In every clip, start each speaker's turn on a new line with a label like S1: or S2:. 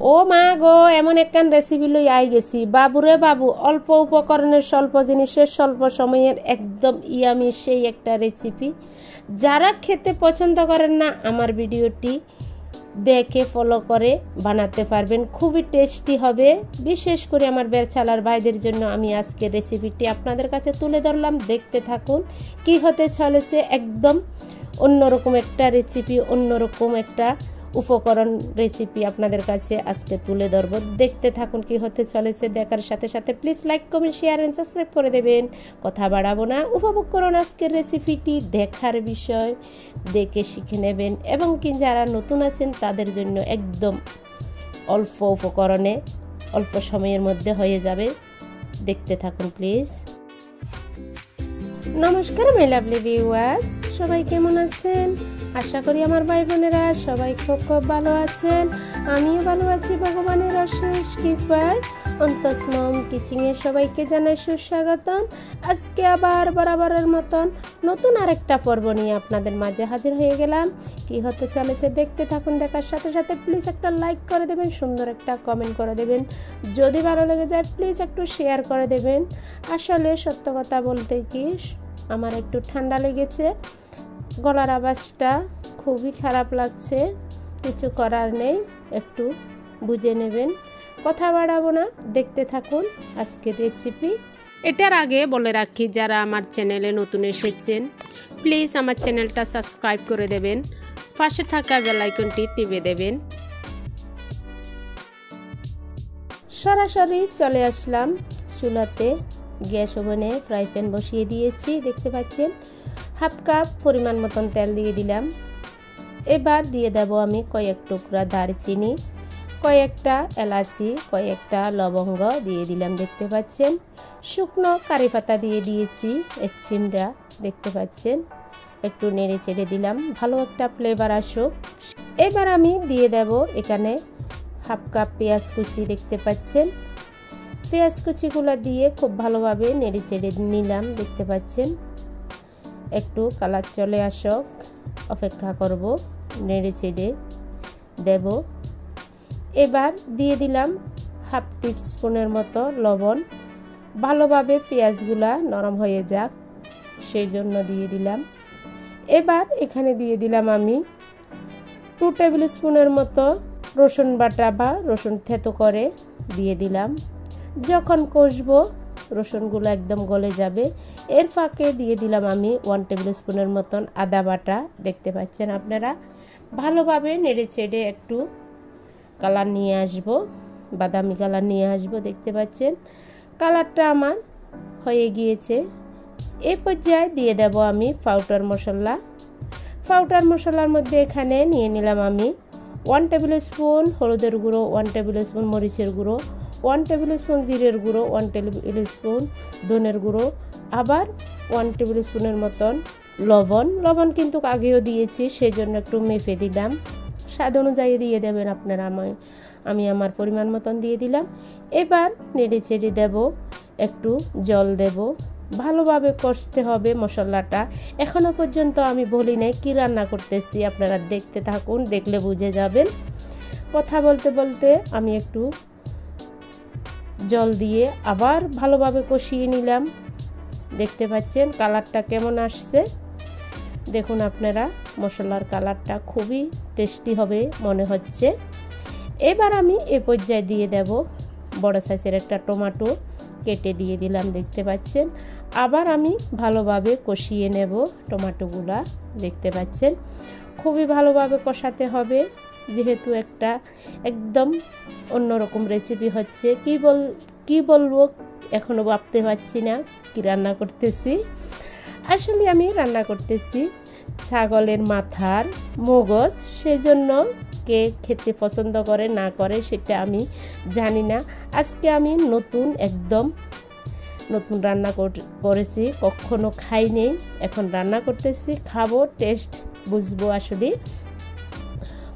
S1: ও মা গো, এমন একখান রেসিপি লই আই গেছি। বাবুরে বাবু, অল্প উপকরণের স্বল্প জিনিসের স্বল্প সময়ের একদম ইয়ামি সেই একটা রেসিপি। যারা খেতে পছন্দ করেন না, আমার ভিডিওটি দেখে ফলো করে বানাতে পারবেন, খুবই টেস্টি হবে। বিশেষ করে আমার বেরছালার ভাইদের জন্য আমি আজকে রেসিপিটি আপনাদের কাছে তুলে ধরলাম। দেখতে থাকুন কি হতে চলেছে। একদম অন্যরকম একটা রেসিপি, অন্যরকম একটা উপকরণ রেসিপি আপনাদের কাছে আজকে তুলে ধরবো। দেখতে থাকুন কি হতে চলেছে। দেখার সাথে সাথে please like, comment, share and subscribe করে দেবেন। কথা বাড়াবো না, উপভোগ করুন আজকের রেসিপিটি। দেখার বিষয়, দেখে শিখে নেবেন। এবং কি যারা নতুন আছেন তাদের জন্য একদম অল্প উপকরণে অল্প সময়ের মধ্যে হয়ে যাবে। দেখতে থাকুন প্লিজ। নমস্কার মাই লাভলি ভিউয়ার্স, সবাই কেমন আছেন? আশা করি আমার ভাই বোনেরা সবাই খুব খুব ভালো আছেন। আমিও ভালো আছি ভগবানের অশেষ কৃপায়। অন্তসমম কিচিংয়ে সবাইকে জানাই সুস্বাগতম। আজকে আবার বরাবরের মতন নতুন আরেকটা পর্ব নিয়ে আপনাদের মাঝে হাজির হয়ে গেলাম। কি হতে চলেছে দেখতে থাকুন। দেখার সাথে সাথে প্লিজ একটা লাইক করে দেবেন, সুন্দর একটা কমেন্ট করে দেবেন। যদি ভালো লেগে যায় প্লিজ একটু শেয়ার করে দেবেন। আসলে সত্য কথা বলতে কি, আমার একটু ঠান্ডা লেগেছে, গলার আওয়াজটা খুবই খারাপ লাগছে। কিছু করার নেই, একটু বুঝে নেবেন। কথা বাড়াবো না, দেখতে থাকুন আজকের রেসিপি।
S2: এটার আগে বলে রাখি, যারা আমার চ্যানেলে নতুন এসেছেন প্লিজ আমার চ্যানেলটা সাবস্ক্রাইব করে দেবেন, পাশে থাকা বেল আইকনটি টিপে দেবেন।
S1: সরাসরি চলে আসলাম চুলাতে। গ্যাস ওভেনে ফ্রাই প্যান বসিয়ে দিয়েছি, দেখতে পাচ্ছেন। হাফ কাপ পরিমাণ মতন তেল দিয়ে দিলাম। এবার দিয়ে দেব আমি কয়েক টুকরা দারচিনি, কয়েকটা এলাচি, কয়েকটা লবঙ্গ দিয়ে দিলাম, দেখতে পাচ্ছেন। শুকনো কারি পাতা দিয়ে দিয়েছি এক চিমড়া, দেখতে পাচ্ছেন। একটু নেড়ে চেড়ে দিলাম, ভালো একটা ফ্লেভার আসুক। এবার আমি দিয়ে দেব এখানে হাফ কাপ পেঁয়াজ কুচি, দেখতে পাচ্ছেন। পেঁয়াজ কুচিগুলো দিয়ে খুব ভালোভাবে নেড়ে চেড়ে নিলাম, দেখতে পাচ্ছেন। একটু কালার চলে আসুক, অপেক্ষা করব, নেড়ে চেড়ে দেব। এবার দিয়ে দিলাম হাফ টিস্পুনের মতো লবণ। ভালোভাবে পেঁয়াজগুলা নরম হয়ে যাক সেই জন্য দিয়ে দিলাম। এবার এখানে দিয়ে দিলাম আমি 2 টেবিল স্পুনের মতো রসুন বাটা বা রসুন থেতো করে দিয়ে দিলাম। যখন কষবো রসুনগুলো একদম গলে যাবে, এর ফাঁকে দিয়ে দিলাম আমি 1 টেবিল স্পুনের মতন আদা বাটা, দেখতে পাচ্ছেন আপনারা। ভালোভাবে নেড়ে চেড়ে একটু কালার নিয়ে আসব, বাদামি কালার নিয়ে আসব, দেখতে পাচ্ছেন। কালারটা আমার হয়ে গিয়েছে। এই পর্যায়ে দিয়ে দেব আমি পাউডার মশলা। পাউডার মশলার মধ্যে এখানে নিয়ে নিলাম আমি 1 টেবিল স্পুন হলুদের গুঁড়ো, 1 টেবিল স্পুন মরিচের গুঁড়ো, 1 টেবিল স্পুন জিরের গুঁড়ো, 1 টেবিল স্পুন ধনের গুঁড়ো, আবার 1 টেবিল স্পুনের মতন লবণ। লবণ কিন্তু আগেও দিয়েছি, সেই জন্য একটু মেপে দিলাম। স্বাদ অনুযায়ী দিয়ে দেবেন আপনারা, আমি আমার পরিমাণ মতন দিয়ে দিলাম। এবার নেড়ে চেড়ে দেব, একটু জল দেব। ভালোভাবে কষতে হবে মশলাটা। এখনো পর্যন্ত আমি বলি নাই কি রান্না করতেছি, আপনারা দেখতে থাকুন, দেখলে বুঝে যাবেন। কথা বলতে বলতে আমি একটু জল দিয়ে আবার ভালোভাবে কষিয়ে নিলাম, দেখতে পাচ্ছেন কালারটা কেমন আসছে। দেখুন আপনারা, মশলার কালারটা খুবই টেস্টি হবে মনে হচ্ছে। এবার আমি এ পর্যায়ে দিয়ে দেব বড় সাইজের একটা টমেটো কেটে দিয়ে দিলাম, দেখতে পাচ্ছেন। আবার আমি ভালোভাবে কষিয়ে নেব টমেটোগুলা, দেখতে পাচ্ছেন। খুবই ভালোভাবে কষাতে হবে, যেহেতু একটা একদম অন্যরকম রেসিপি হচ্ছে। কি বলবো এখনো ভাবতে পারছি না কি রান্না করতেছি। আসলে আমি রান্না করতেছি ছাগলের মাথার মগজ, সেই জন্য কে খেতে পছন্দ করে না করে সেটা আমি জানি না। আজকে আমি একদম নতুন রান্না করেছি, কখনো খাইনি, এখন রান্না করতেছি, খাবো, টেস্ট বুঝবো। আসলে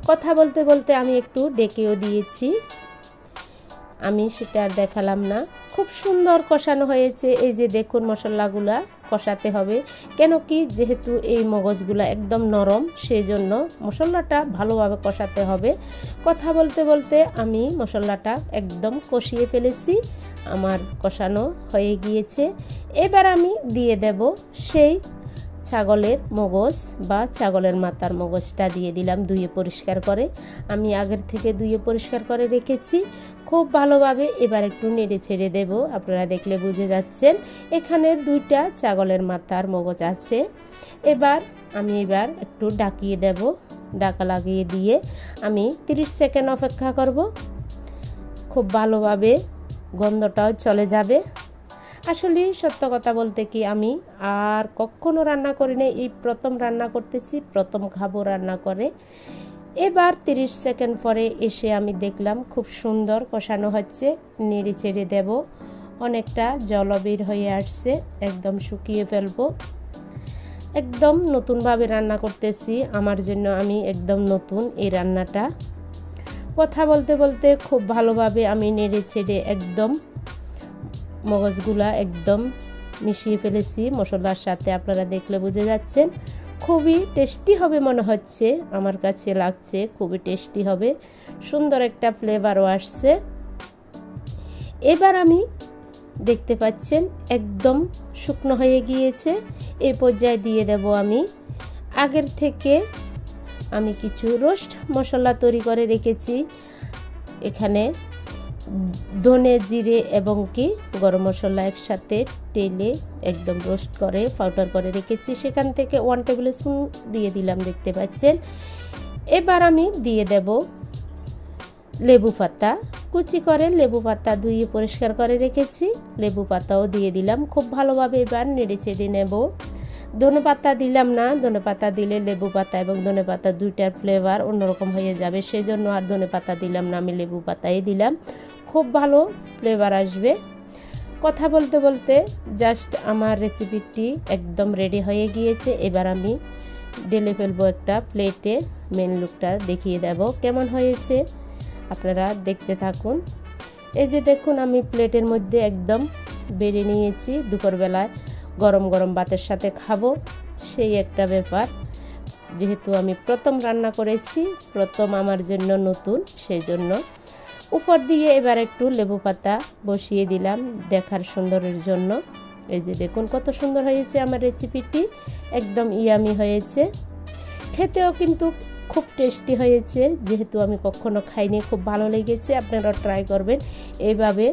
S1: কথা বলতে বলতে আমি একটু ডেকেও দিয়েছি, আমি সেটা আর দেখালাম না। খুব সুন্দর কষানো হয়েছে, এই যে দেখুন মশলাগুলা কষাতে হবে, কেন কি যেহেতু এই মগজগুলো একদম নরম, সেই জন্য মশলাটা ভালোভাবে কষাতে হবে। কথা বলতে বলতে আমি মশলাটা একদম কষিয়ে ফেলেছি, আমার কষানো হয়ে গিয়েছে। এবার আমি দিয়ে দেব সেই ছাগলের মগজ বা ছাগলের মাথার মগজটা দিয়ে দিলাম ধুয়ে পরিষ্কার করে। আমি আগের থেকে ধুয়ে পরিষ্কার করে রেখেছি। খুব ভালোভাবে এবার একটু নেড়ে ছেড়ে দেব। আপনারা দেখলে বুঝে যাচ্ছেন এখানে 2টা ছাগলের মাথার মগজ আছে। আমি একটু ডাকিয়ে দেব, ঢাকা লাগিয়ে দিয়ে আমি 30 সেকেন্ড অপেক্ষা করব। খুব ভালোভাবে গন্ধটাও চলে যাবে। আসলে সত্য কথা বলতে কি আমি আর কখনো রান্না করি না, এই প্রথম রান্না করতেছি, প্রথম খাবো রান্না করে। এবার 30 সেকেন্ড পরে এসে আমি দেখলাম খুব সুন্দর কষানো হচ্ছে। নেড়ে ছেড়ে দেব, অনেকটা জল বের হয়ে আসছে, একদম শুকিয়ে ফেলবো। একদম নতুনভাবে রান্না করতেছি, আমার জন্য আমি একদম নতুন এই রান্নাটা। কথা বলতে বলতে খুব ভালোভাবে আমি নেড়ে ছেড়ে একদম মগজগুলা একদম মিশিয়ে ফেলেছি মশলার সাথে। আপনারা দেখলে বুঝে যাচ্ছেন খুবই টেস্টি হবে মনে হচ্ছে, আমার কাছে লাগছে খুবই টেস্টি হবে, সুন্দর একটা ফ্লেভারও আসছে। এবার আমি দেখতে পাচ্ছেন একদম শুকনো হয়ে গিয়েছে। এই পর্যায়ে দিয়ে দেব আমি আগের থেকে আমি কিছু রোস্ট মশলা তৈরি করে রেখেছি। এখানে ধনে, জিরে এবং কি গরম মশলা একসাথে তেলে একদম রোস্ট করে পাউডার করে রেখেছি, সেখান থেকে 1 টেবিল স্পুন দিয়ে দিলাম, দেখতে পাচ্ছেন। এবার আমি দিয়ে দেব লেবু পাতা, কুচি করে লেবু পাতা ধুয়ে পরিষ্কার করে রেখেছি, লেবু পাতাও দিয়ে দিলাম। খুব ভালোভাবে এবার নেড়ে চেড়ে নেব। ধনে পাতা দিলাম না, ধনে পাতা দিলে লেবু পাতা এবং ধনে পাতা 2টার ফ্লেভার অন্যরকম হয়ে যাবে, সেজন্য আর ধনে পাতা দিলাম না, আমি লেবু পাতাই দিলাম, খুব ভালো ফ্লেভার আসবে। কথা বলতে বলতে জাস্ট আমার রেসিপিটি একদম রেডি হয়ে গিয়েছে। এবার আমি ঢেলে ফেলবো একটা প্লেটে, মেন লুকটা দেখিয়ে দেব কেমন হয়েছে, আপনারা দেখতে থাকুন। এই যে দেখুন আমি প্লেটের মধ্যে একদম বেড়ে নিয়েছি, দুপুরবেলায় গরম গরম ভাতের সাথে খাবো সেই একটা ব্যাপার। যেহেতু আমি প্রথম রান্না করেছি, প্রথম আমার জন্য নতুন, সেই জন্য উপর দিয়ে এবার একটু লেবু পাতা বসিয়ে দিলাম দেখার সুন্দরের জন্য। এই যে দেখুন কত সুন্দর হয়েছে আমার রেসিপিটি, একদম ইয়ামি হয়েছে, খেতেও কিন্তু খুব টেস্টি হয়েছে। যেহেতু আমি কখনো খাইনি, খুব ভালো লেগেছে, আপনারা ট্রাই করবেন এইভাবে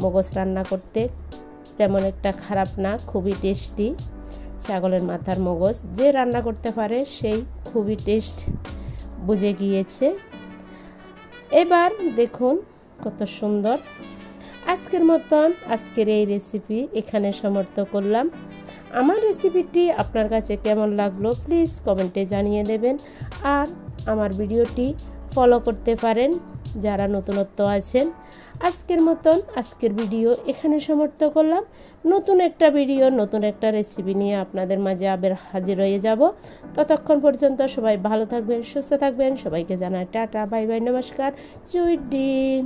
S1: মগজ রান্না করতে, তেমন একটা খারাপ না, খুবই টেস্টি। ছাগলের মাথার মগজ যে রান্না করতে পারে সেই খুবই টেস্ট বুঝে গিয়েছে। এবার দেখুন কত সুন্দর। আজকের মতন আজকের এই রেসিপি এখানে সমাপ্ত করলাম। আমার রেসিপিটি আপনার কাছে কেমন লাগলো প্লিজ কমেন্টে জানিয়ে দেবেন, আর আমার ভিডিওটি ফলো করতে পারেন যারা নতুনত্ব আছেন। আজকের মতন আজকের ভিডিও এখানে সমাপ্ত করলাম। নতুন একটা ভিডিও, নতুন একটা রেসিপি নিয়ে আপনাদের মাঝে আবার হাজির হয়ে যাব। ততক্ষণ পর্যন্ত সবাই ভালো থাকবেন, সুস্থ থাকবেন। সবাইকে জানাই টাটা, বাই বাই, নমস্কার, জয় ডিম।